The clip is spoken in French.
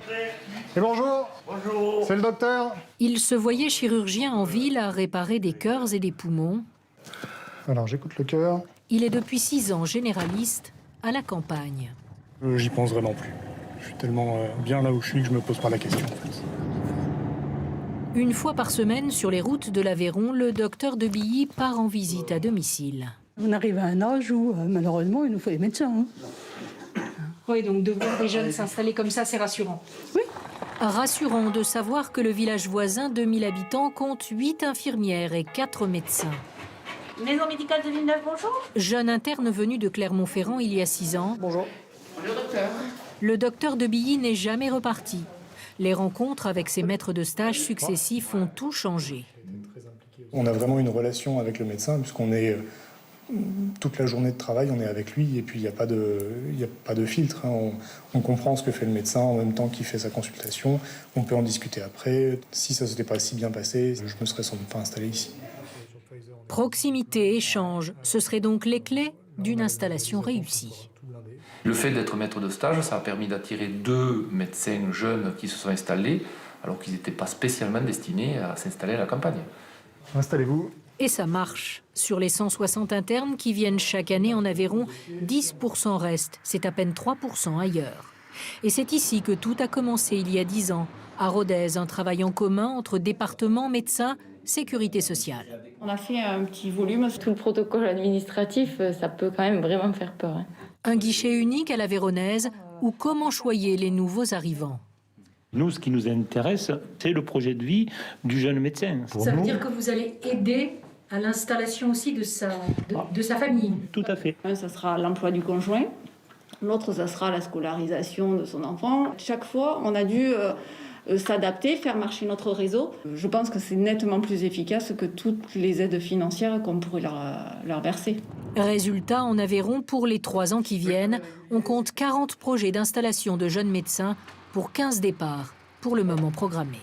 Et bonjour. Bonjour. C'est le docteur. Il se voyait chirurgien en ville à réparer des cœurs et des poumons. Alors j'écoute le cœur. Il est depuis 6 ans généraliste à la campagne. J'y pense vraiment plus. Je suis tellement bien là où je suis que je me pose pas la question en fait. Une fois par semaine, sur les routes de l'Aveyron, le docteur de Billy part en visite à domicile. On arrive à un âge où, malheureusement, il nous faut des médecins. Oui, donc de voir des jeunes s'installer comme ça, c'est rassurant. Oui. Rassurant de savoir que le village voisin de 1000 habitants compte 8 infirmières et 4 médecins. Maison médicale de Villeneuve, bonjour. Jeune interne venu de Clermont-Ferrand il y a 6 ans. Bonjour. Bonjour, docteur. Le docteur de Billy n'est jamais reparti. Les rencontres avec ses maîtres de stage successifs ont tout changé. On a vraiment une relation avec le médecin puisqu'on est toute la journée de travail, on est avec lui et puis il n'y a pas de filtre. Hein. On comprend ce que fait le médecin en même temps qu'il fait sa consultation. On peut en discuter après. Si ça ne s'était pas si bien passé, je me serais sans doute pas installé ici. Proximité, échange, ce seraient donc les clés d'une installation réussie. Le fait d'être maître de stage, ça a permis d'attirer 2 médecins jeunes qui se sont installés, alors qu'ils n'étaient pas spécialement destinés à s'installer à la campagne. Installez-vous. Et ça marche. Sur les 160 internes qui viennent chaque année en Aveyron, 10% restent. C'est à peine 3% ailleurs. Et c'est ici que tout a commencé il y a 10 ans. À Rodez, un travail en commun entre département, médecins, sécurité sociale. On a fait un petit volume. Tout le protocole administratif, ça peut quand même vraiment faire peur. Un guichet unique à l'Aveyronnaise où comment choyer les nouveaux arrivants. Nous, ce qui nous intéresse, c'est le projet de vie du jeune médecin. Ça veut dire que vous allez aider à l'installation aussi de sa famille. Tout à fait. Un, ça sera l'emploi du conjoint. L'autre, ça sera la scolarisation de son enfant. Chaque fois, on a dû s'adapter, faire marcher notre réseau. Je pense que c'est nettement plus efficace que toutes les aides financières qu'on pourrait leur verser. Résultat, en Aveyron, pour les 3 ans qui viennent, on compte 40 projets d'installation de jeunes médecins pour 15 départs, pour le moment programmés.